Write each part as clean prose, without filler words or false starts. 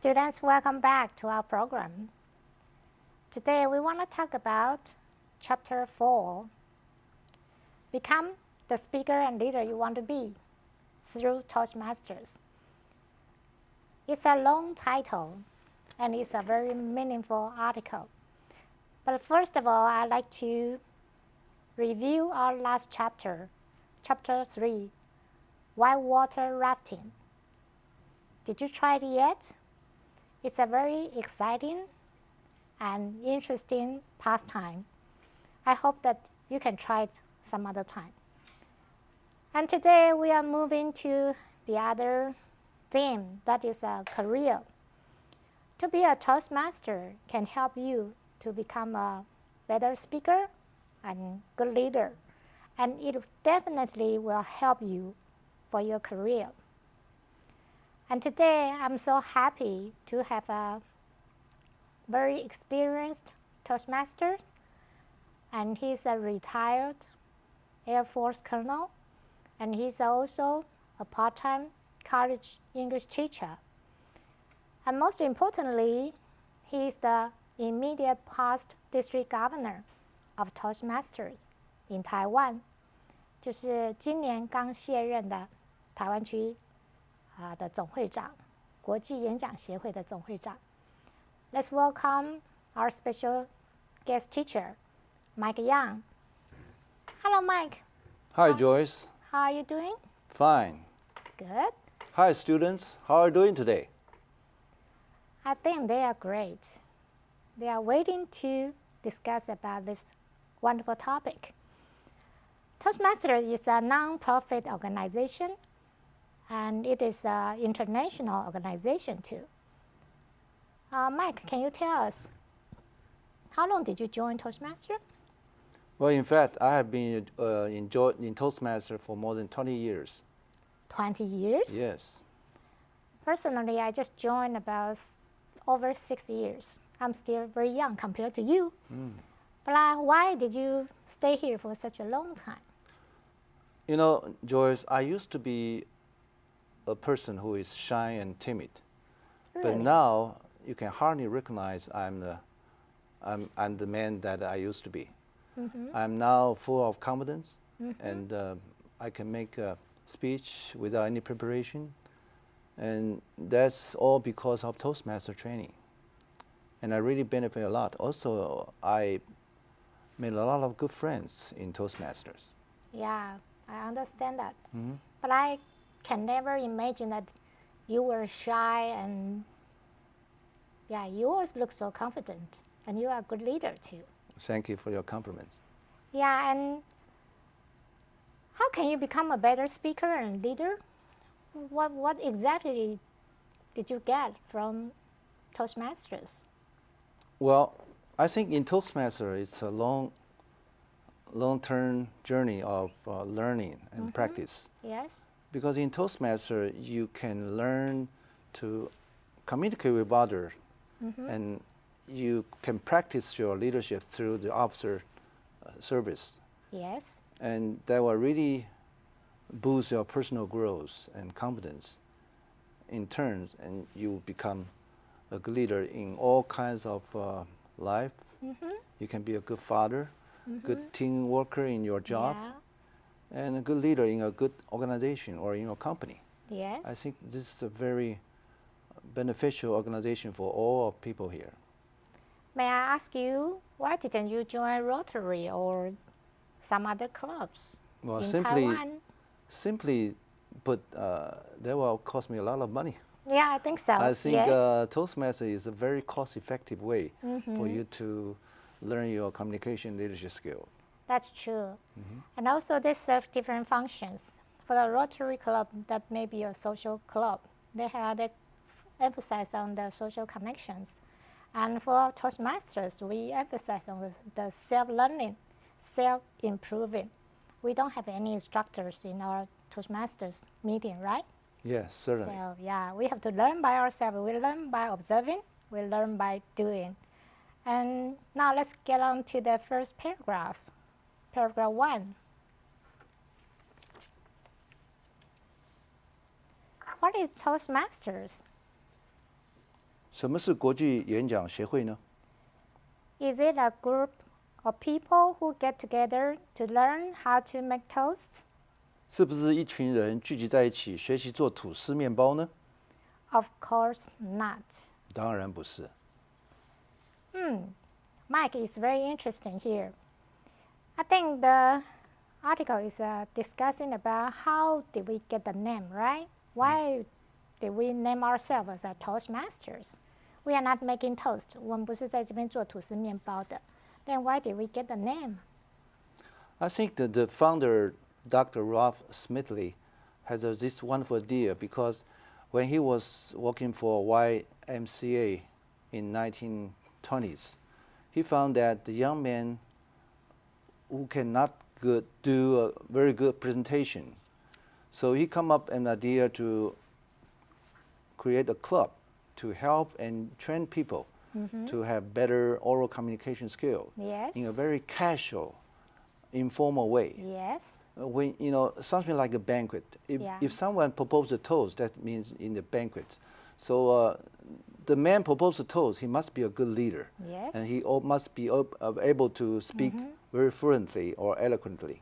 Students, welcome back to our program. Today we want to talk about Chapter 4, Become the Speaker and Leader You Want to Be through Toastmasters. It's a long title and it's a very meaningful article. But first of all, I'd like to review our last chapter, Chapter 3, Whitewater Rafting. Did you try it yet? It's a very exciting and interesting pastime. I hope that you can try it some other time. And today we are moving to the other theme, that is a career. To be a Toastmaster can help you to become a better speaker and good leader, and it definitely will help you for your career. And today I'm so happy to have a very experienced Toastmaster, and he's a retired Air Force colonel, and he's also a part-time college English teacher. And most importantly, he's the immediate past district governor of Toastmasters in Taiwan, 就是今年刚卸任的台湾区的总会长，国际演讲协会的总会长。Let's welcome our special guest teacher, Mike Young. Hello, Mike. Hi, Joyce. How are you doing? Fine. Good. Hi, students. How are you doing today? I think they are great. They are waiting to discuss about this wonderful topic. Toastmasters is a non-profit organization, and it is an international organization too. Mike, can you tell us, how long did you join Toastmasters? Well, in fact, I have been in Toastmaster for more than 20 years. 20 years? Yes. Personally, I just joined about over 6 years. I'm still very young compared to you. But why did you stay here for such a long time? You know, Joyce, I used to be a person who is shy and timid. Really? But now you can hardly recognize I'm the man that I used to be. I'm now full of confidence, and I can make a speech without any preparation. And that's all because of Toastmaster training. And I really benefit a lot. Also, I made a lot of good friends in Toastmasters. Yeah, I understand that. But I can never imagine that you were shy, and yeah, you always look so confident, and you are a good leader too. Thank you for your compliments. Yeah, and how can you become a better speaker and leader? What exactly did you get from Toastmasters? Well, I think in Toastmaster, it's a long-term journey of learning and practice. Yes. Because in Toastmaster, you can learn to communicate with others, and you can practice your leadership through the officer service. Yes. And that will really boost your personal growth and confidence in turn, and you become a good leader in all kinds of life. You can be a good father, good team worker in your job, and a good leader in a good organization or in your company. Yes. I think this is a very beneficial organization for all people here. May I ask you, why didn't you join Rotary or some other clubs Well, in Taiwan? simply, but that will cost me a lot of money. Yeah, I think so. I think yes. Toastmaster is a very cost-effective way for you to learn your communication leadership skill. That's true. And also they serve different functions. For the Rotary Club, that may be a social club. They emphasize on the social connections. And for Toastmasters, we emphasize on the self-learning, self-improving. We don't have any instructors in our Toastmasters meeting, right? Yes, certainly. So yeah, we have to learn by ourselves. We learn by observing. We learn by doing. And now let's get on to the first paragraph. Paragraph 1. What is Toastmasters? 什么是国际演讲协会呢？ Is it a group of people who get together to learn how to make toasts? 是不是一群人聚集在一起学习做吐司面包呢？ Of course not. 当然不是。Mike is very interesting here. I think the article is discussing about how did we get the name, right? Why did we name ourselves as a Toastmasters? We are not making toast. 我们不是在这边做吐司面包的。Then why did we get the name? I think that the founder, Dr. Ralph Smithley, has this wonderful idea because when he was working for YMCA in 1920s, he found that the young men who cannot do a very good presentation, so he come up an idea to create a club to help and train people to have better oral communication skill Yes. in a very casual, informal way. Yes. When something like a banquet, if someone proposes a toast, that means in the banquet. So the man proposed a toast, he must be a good leader. Yes. And he must be able to speak very fluently or eloquently.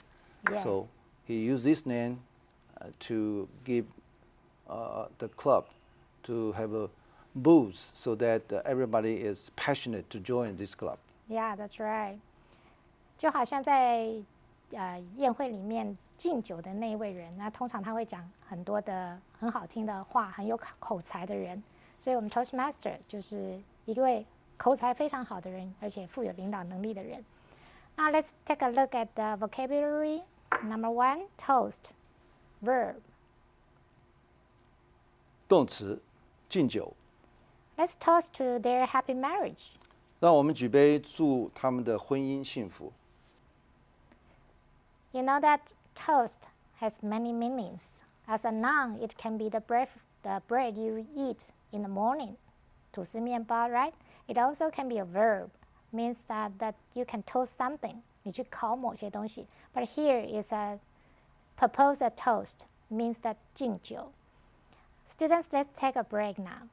Yes. So he used this name to give the club to have a boost so that everybody is passionate to join this club. Yeah, that's right. 就好像在宴会里面敬酒的那一位人，那通常他会讲很多的很好听的话，很有口才的人。所以我们 Toastmaster 就是一位口才非常好的人，而且富有领导能力的人。Now let's take a look at the vocabulary. Number 1, toast, verb. 动词，敬酒。 Let's toast to their happy marriage. 让我们举杯祝他们的婚姻幸福。 You know that toast has many meanings. As a noun, it can be the bread you eat in the morning, 吐司面包, right? It also can be a verb, means that you can toast something. 你去烤某些东西. But here is a propose a toast, means that 敬酒. Students, let's take a break now.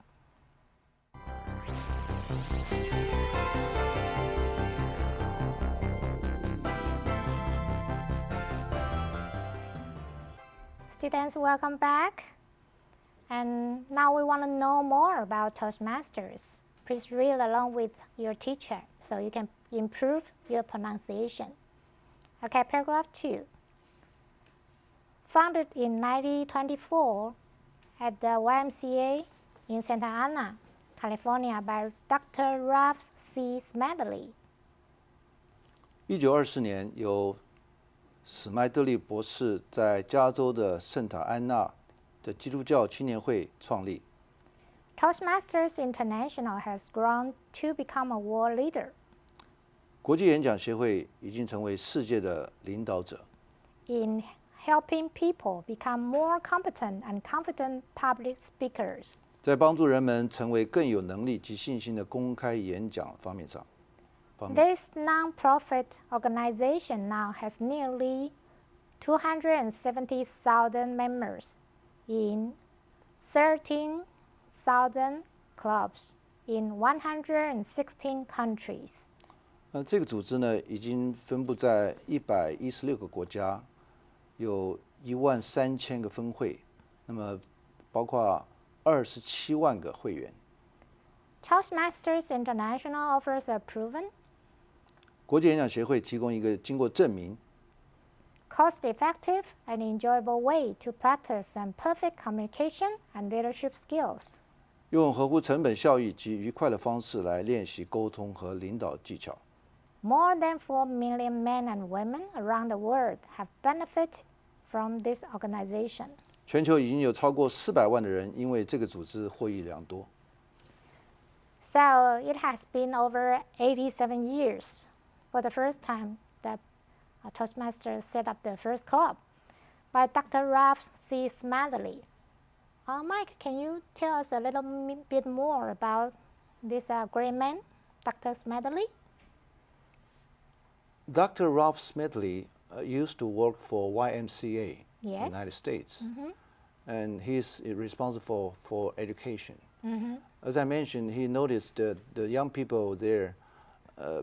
Students, welcome back. And now we want to know more about Toastmasters. Please read along with your teacher so you can improve your pronunciation. Okay, paragraph 2. Founded in 1924 at the YMCA in Santa Ana, California by Dr. Ralph C. Smedley. 1924年，由史麦德利博士在加州的圣塔安娜的基督教青年会创立。 Toastmasters International has grown to become a world leader 国际演讲协会已经成为世界的领导者， in helping people become more competent and confident public speakers. 在帮助人们成为更有能力及信心的公开演讲方面上。 This non-profit organization now has nearly 270,000 members in 13,000 clubs in 116 countries. 这个组织呢，已经分布在116个国家，有13000个分会，那么包括27万个会员。 Toastmasters International offers a proven, 国际演讲协会提供一个经过证明、 cost-effective, and enjoyable way to practice some perfect communication and leadership skills. 用合乎成本效益及愉快的方式来练习沟通和领导技巧。 More than 4 million men and women around the world have benefited from this organization. 全球已经有超过400万的人因为这个组织获益良多。 So it has been over 87 years for the first time that Toastmasters set up the first club by Dr. Ralph C. Smedley. Mike, can you tell us a little bit more about this great man, Dr. Smedley? Dr. Ralph Smithley used to work for YMCA in the Yes. United States, and he's responsible for education. As I mentioned, he noticed that the young people there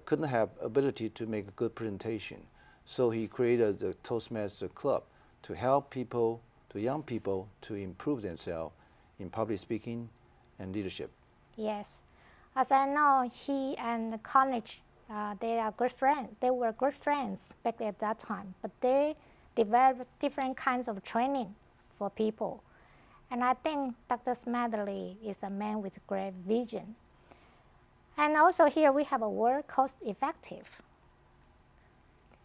couldn't have ability to make a good presentation. So he created the Toastmaster Club to help people, to young people, to improve themselves in public speaking and leadership. Yes. As I know, he and Carnage, they are good friends. They were good friends back at that time, but they developed different kinds of training for people. And I think Dr. Smedley is a man with great vision. And also here we have a word cost-effective.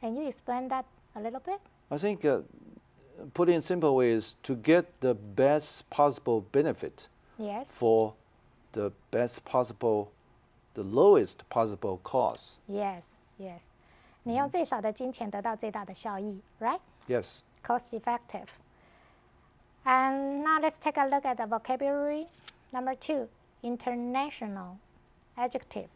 Can you explain that a little bit? I think, put in simple ways, to get the best possible benefit Yes. for the best possible, the lowest possible cost. Yes, yes. 你用最少的金钱得到最大的效益 right? Yes. Cost-effective. And now let's take a look at the vocabulary. Number 2, international adjective.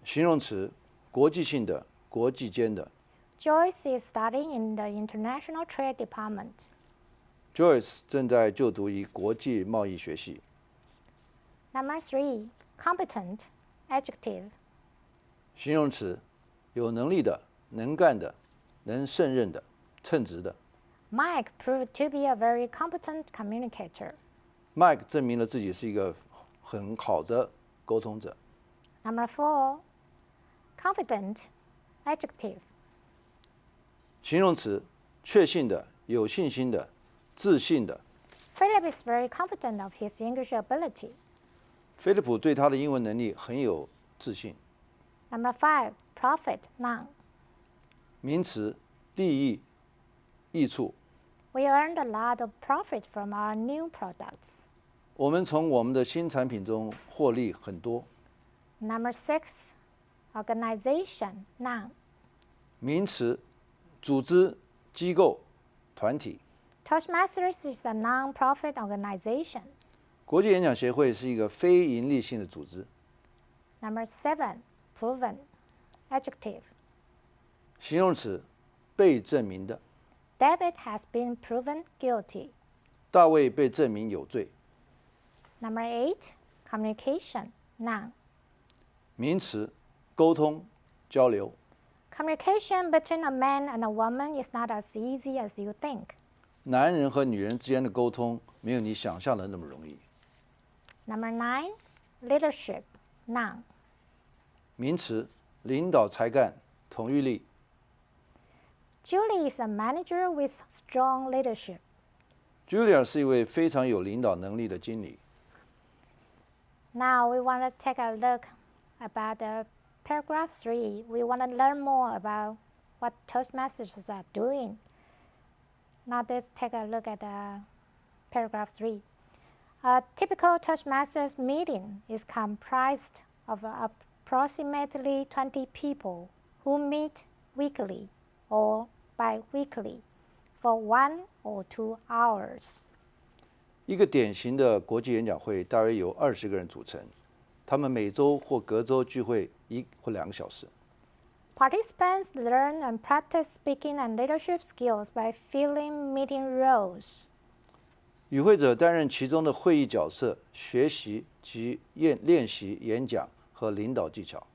形容词，国际性的，国际间的。Joyce is studying in the International Trade Department. Joyce 正在就读于国际贸易学系。Number 3, competent adjective. 形容词，有能力的，能干的，能胜任的，称职的。Mike proved to be a very competent communicator. Mike 证明了自己是一个很好的沟通者。Number 4, confident adjective. 形容词，确信的，有信心的，自信的。Philip is very confident of his English ability. 菲利普对他的英文能力很有自信。Number 5, profit, noun. 名词，利益，益处。We earned a lot of profit from our new products. 我们从我们的新产品中获利很多。Number 6, organization, noun. 名词，组织、机构、团体。Toastmasters is a non-profit organization. 国际演讲协会是一个非营利性的组织。Number 7, proven adjective. 形容词，被证明的。David has been proven guilty. 大卫被证明有罪。Number 8, communication, noun. 名词，沟通、交流。Communication between a man and a woman is not as easy as you think. 男人和女人之间的沟通没有你想象的那么容易。Number 9, leadership, noun. 名词，领导才干、统御力。Julie is a manager with strong leadership. Julia 是一位非常有领导能力的经理。Now we want to take a look about the paragraph 3. We want to learn more about what Toastmasters are doing. Now let's take a look at paragraph 3. A typical Toastmasters meeting is comprised of approximately 20 people who meet weekly or bi-weekly for 1 or 2 hours. 一个典型的国际演讲会大约由20个人组成，他们每周或隔周聚会1或2个小时。Participants learn and practice speaking and leadership skills by filling meeting roles. 与会者担任其中的会议角色，学习及练习演讲和领导技巧。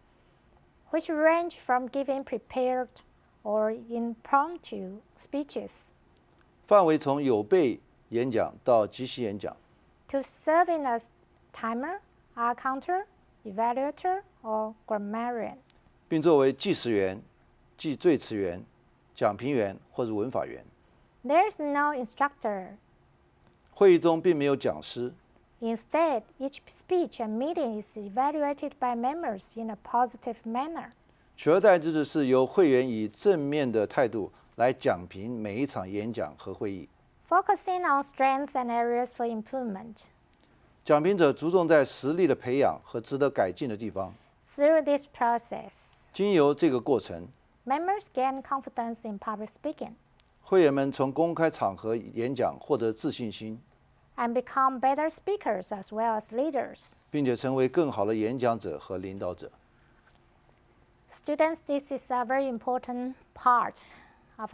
Which range from giving prepared or impromptu speeches 范围从有备演讲到即席演讲， to serving as timer, accounter, evaluator, or grammarian. 并作为计时员、最词员、讲评员或者文法员。There is no instructor. 会议中并没有讲师， Instead, each speech and meeting is evaluated by members in a positive manner. 取而代之的是由会员以正面的态度来讲评每一场演讲和会议。Focusing on strengths and areas for improvement. 讲评者着重在实力的培养和值得改进的地方。Through this process, 经由这个过程， members gain confidence in public speaking 会员们从公开场合演讲获得自信心， and become better speakers as well as leaders. 并且成为更好的演讲者和领导者。Students, this is a very important part of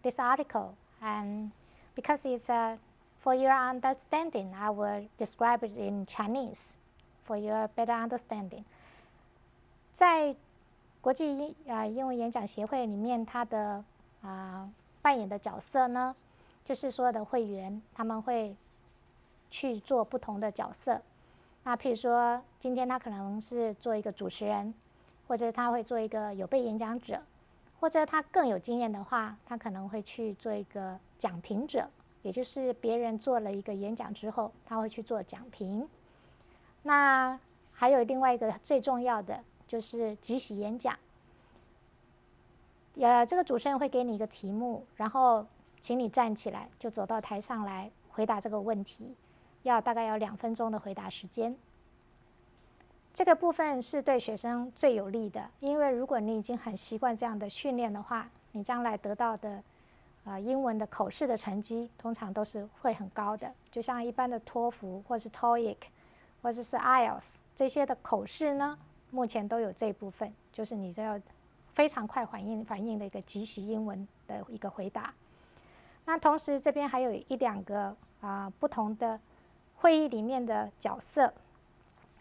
this article, and because it's For your understanding, I will describe it in Chinese for your better understanding. 在国际英文演讲协会里面，它的扮演的角色呢，就是所有的会员他们会去做不同的角色。那譬如说，今天他可能是做一个主持人，或者他会做一个有备演讲者，或者他更有经验的话，他可能会去做一个讲评者，也就是别人做了一个演讲之后，他会去做讲评。那还有另外一个最重要的就是即席演讲。这个主持人会给你一个题目，然后请你站起来，就走到台上来回答这个问题，大概要2分钟的回答时间。这个部分是对学生最有利的，因为如果你已经很习惯这样的训练的话，你将来得到的英文的口试的成绩通常都是会很高的。就像一般的托福或是 TOEIC 或者是 IELTS 这些的口试呢，目前都有这一部分，就是你要非常快反应的一个即席英文的一个回答。那同时这边还有1-2个不同的会议里面的角色，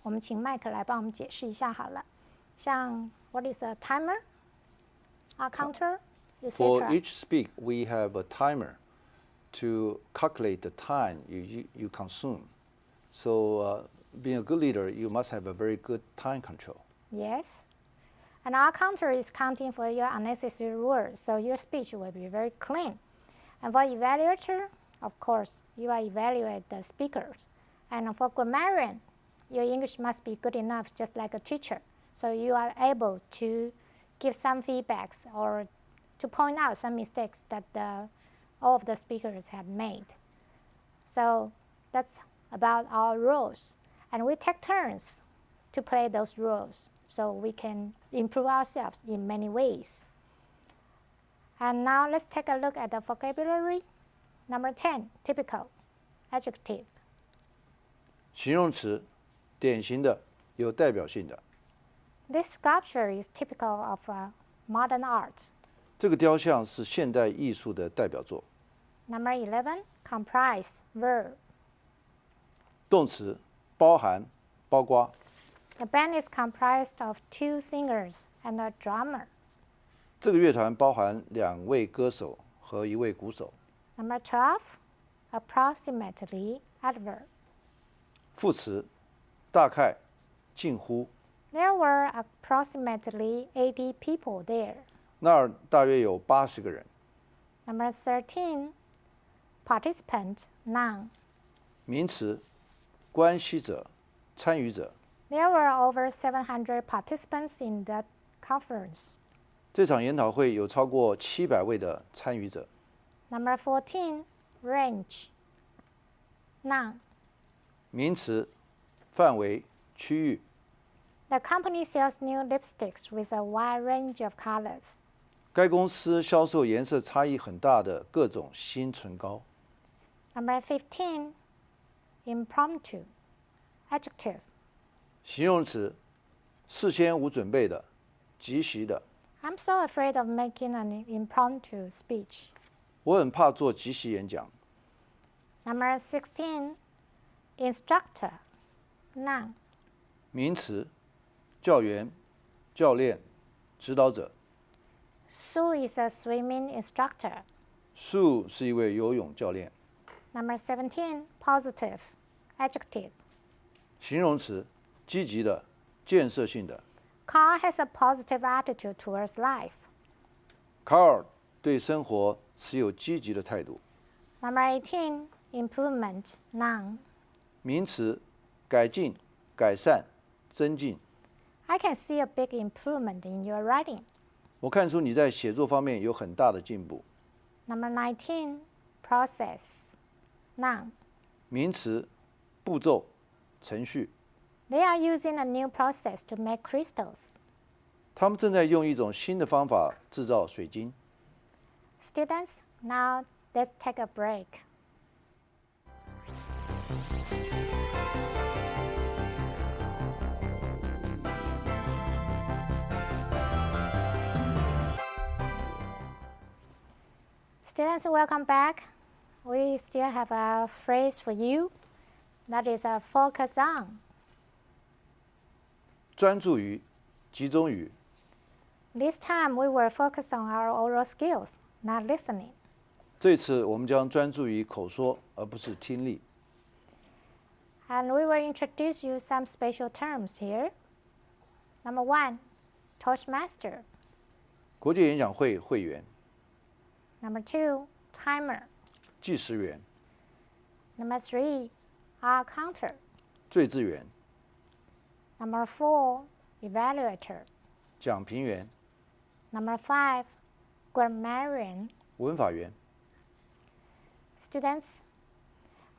我们请麦克来帮我们解释一下好了。像 What is a timer? A counter? For each speak, we have a timer to calculate the time you consume. So being a good leader, you must have a very good time control. Yes. And our counter is counting for your unnecessary words, so your speech will be very clean. And for evaluator, of course, you are evaluate the speakers. And for grammarian, your English must be good enough, just like a teacher. So you are able to give some feedbacks or to point out some mistakes that all of the speakers have made. So that's about our roles. And we take turns to play those roles, so we can improve ourselves in many ways. And now let's take a look at the vocabulary. Number 10, typical, adjective. 形容词，典型的，有代表性的。This sculpture is typical of modern art. 这个雕像是现代艺术的代表作。Number 11, comprise, verb. 动词，包含，包括。The band is comprised of 2 singers and a drummer. 这个乐团包含2位歌手和1位鼓手。Number 12, approximately, adverb. 副词，大概，近乎。There were approximately 80 people there. 那儿大约有80个人。Number 13, participant, noun. 名词，关系者，参与者。There were over 700 participants in that conference. 这场研讨会有超过700位的参与者。Number 14, range, noun. 名词，范围，区域。The company sells new lipsticks with a wide range of colors. 该公司销售颜色差异很大的各种新唇膏。Number 15, impromptu, adjective. 形容词，事先无准备的，即席的。I'm so afraid of making an impromptu speech. 我很怕做即席演讲。Number 16, instructor, noun. 名词，教员、教练、指导者。Sue is a swimming instructor. Sue 是一位游泳教练。Number 17, positive, adjective. 形容词，积极的、建设性的。Carl has a positive attitude towards life. 卡尔对生活持有积极的态度。Number 18, improvement, noun. 名词，改进、改善、增进。I can see a big improvement in your writing. 我看出你在写作方面有很大的进步。Number 19, process, noun. 名词，步骤、程序。They are using a new process to make crystals. 他们正在用一种新的方法制造水晶。Students, now let's take a break. Students, welcome back. we still have a phrase for you. That is a focus on. 专注于，集中于。 This time we will focus on our oral skills, not listening. 这次我们将专注于口说，而不是听力。 And we will introduce you some special terms here. Number 1, Toastmaster. 国际演讲会会员、 Number 2, Timer. 计时员、 Number 3, R counter. 最资员、 Number 4, Evaluator. 讲评员、 Number 5, Grammarian. 文法员。 Students,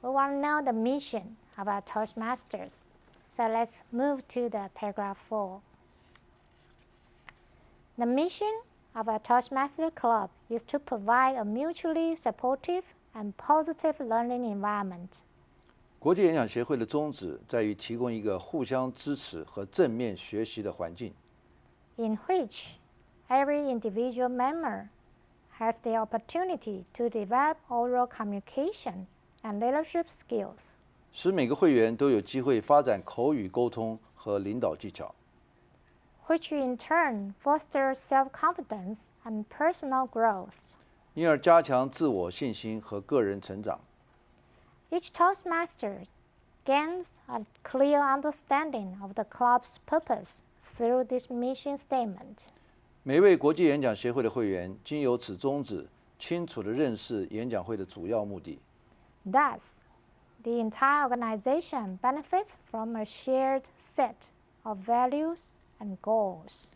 we want to know the mission of our Toastmasters. So let's move to the paragraph 4. The mission of our Toastmaster Club is to provide a mutually supportive and positive learning environment. 国际演讲协会的宗旨在于提供一个互相支持和正面学习的环境， in which every individual member has the opportunity to develop oral communication and leadership skills, 使每个会员都有机会发展口语沟通和领导技巧， which in turn fosters self-confidence and personal growth. 因而加强自我信心和个人成长。 Each Toastmaster gains a clear understanding of the club's purpose through this mission statement. 每位国际演讲协会的会员经由此宗旨，清楚地认识演讲会的主要目的。 Thus, the entire organization benefits from a shared set of values and goals.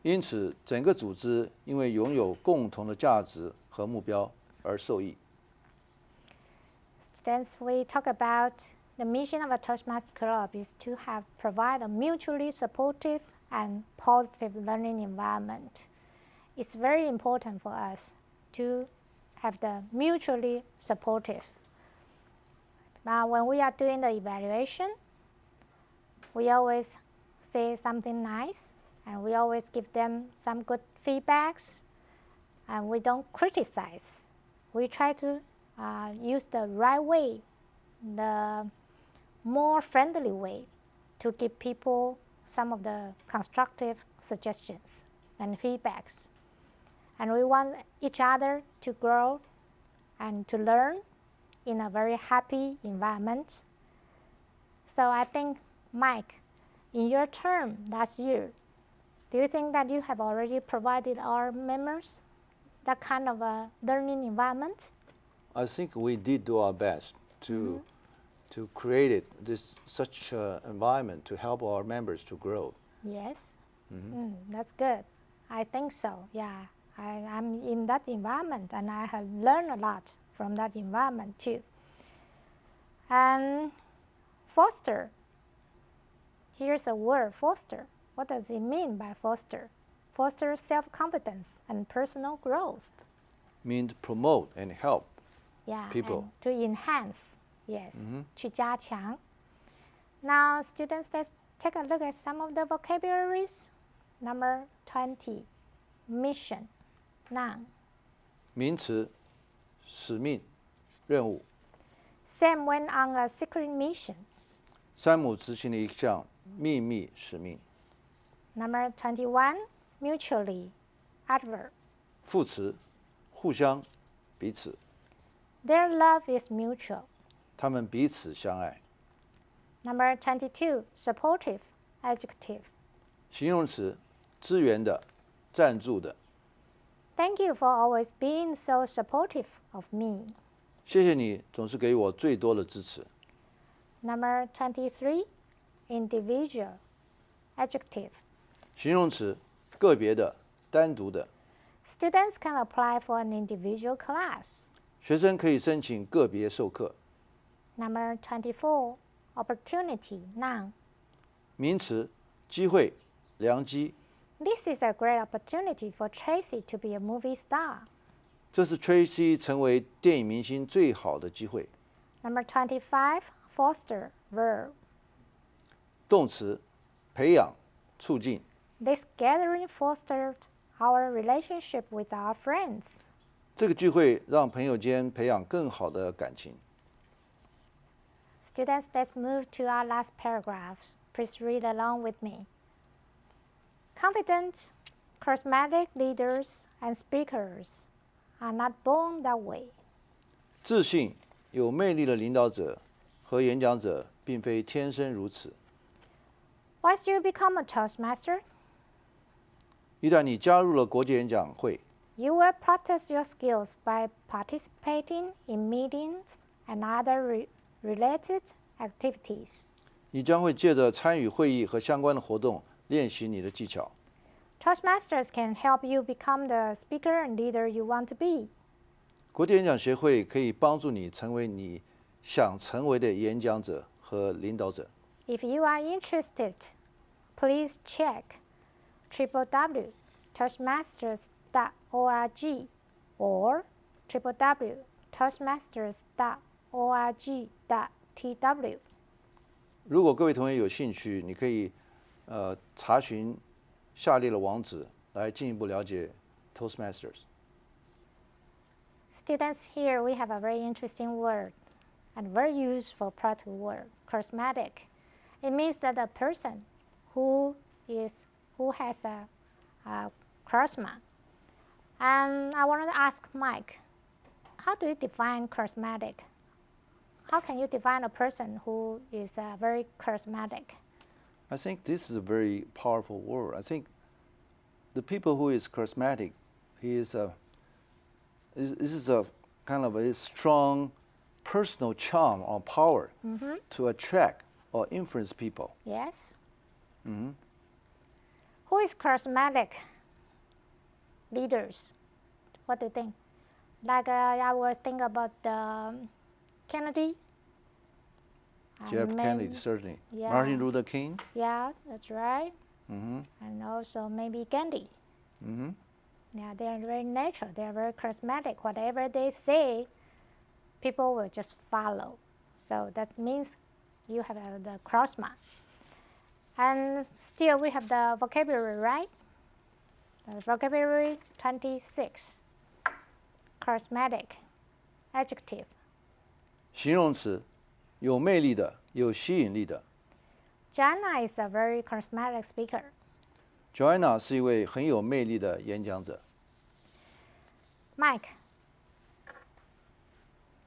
因此，整个组织因为拥有共同的价值和目标而受益。 Students, we talk about the mission of a Toastmaster Club is to provide a mutually supportive and positive learning environment. It's very important for us to have the mutually supportive. Now, when we are doing the evaluation, we always say something nice, and we always give them some good feedbacks, and we don't criticize. We try to use the right way, the more friendly way, to give people some of the constructive suggestions and feedbacks. And we want each other to grow and to learn in a very happy environment. So I think, Mike, in your term last year, do you think that you have already provided our members that kind of a learning environment? I think we did do our best to create such environment to help our members to grow. Yes, that's good. I think so. Yeah, I'm in that environment, and I have learned a lot from that environment too. And foster. Here's a word, foster. What does it mean by foster? Foster self-confidence and personal growth. Means promote and help. Yeah, people. And to enhance, yes, 去加强. Now, students, let's take a look at some of the vocabularies. Number 20, mission, noun. 名词，使命、任务。 Sam went on a secret mission. 山姆执行了一项秘密使命。 Number 21, mutually, adverb. 副词，互相、彼此。 Their love is mutual. 他们彼此相爱。 Number 22, supportive, adjective. 形容词，支援的、赞助的。 Thank you for always being so supportive of me. 谢谢你总是给我最多的支持。 Number 23, individual, adjective. 形容词，个别的、单独的。 Students can apply for an individual class. 学生可以申请个别授课。 Number 24, opportunity, noun. 名词，机会、良机。 This is a great opportunity for Tracy to be a movie star. 这是崔西成为电影明星最好的机会。 Number 25, foster, verb. 动词，培养、促进。 This gathering fostered our relationship with our friends. 这个聚会让朋友间培养更好的感情。Students, let's move to our last paragraph. Please read along with me. Confident, charismatic leaders and speakers are not born that way. 自信、有魅力的领导者和演讲者并非天生如此。Once you become a Toastmaster, 一旦你加入了国际演讲会， you will practice your skills by participating in meetings and other related activities. 你将会借着参与会议和相关的活动练习你的技巧。Toastmasters can help you become the speaker and leader you want to be. 国际演讲协会可以帮助你成为你想成为的演讲者和领导者。If you are interested, please check www.toastmasters.org or www.toastmasters.org.tw. 如果各位同学有兴趣，你可以查询下列的网址来进一步了解 Toastmasters。 Students, here we have a very interesting word and very useful practical word, charismatic. It means that a person who has a charisma. And I wanted to ask Mike, how do you define charismatic? How can you define a person who is very charismatic? I think this is a very powerful word. I think the people who is charismatic, this is a kind of a strong personal charm or power to attract or influence people. Yes. Who is charismatic leaders? What do you think? Like I would think about Kennedy. Jeff Kennedy, certainly. Yeah. Martin Luther King. Yeah, that's right. And also maybe Gandhi. Yeah, they are very natural. They are very charismatic. Whatever they say, people will just follow. So that means you have the charisma. And still we have the vocabulary, right? The vocabulary 26. Charismatic, adjective. 形容词，有魅力的，有吸引力的。Joanna is a very charismatic speaker. Joanna 是一位很有魅力的演讲者。Mike,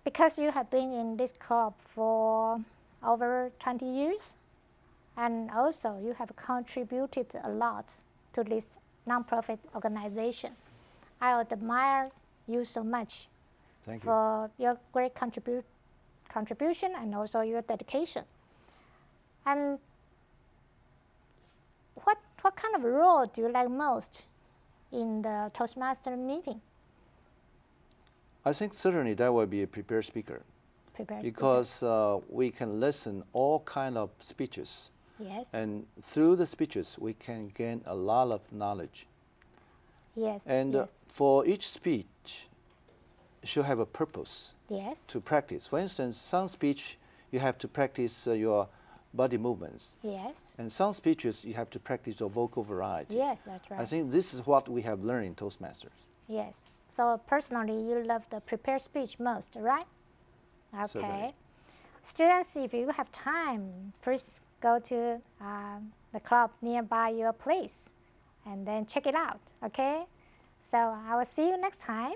because you have been in this club for over 20 years, and also you have contributed a lot to this nonprofit organization. I admire you so much. Thank you. For your great contribution and also your dedication. And what kind of role do you like most in the Toastmaster meeting? I think certainly that will be a prepared speaker. Prepared because we can listen all kind of speeches. Yes. And through the speeches, we can gain a lot of knowledge. Yes. And yes. For each speech, should have a purpose. Yes. To practice. For instance, some speech you have to practice your body movements. Yes. And some speeches you have to practice your vocal variety. Yes, that's right. I think this is what we have learned in Toastmasters. Yes. So personally, you love the prepared speech most, right? Okay. Certainly. Students, if you have time, please go to the club nearby your place and then check it out, okay? So I will see you next time.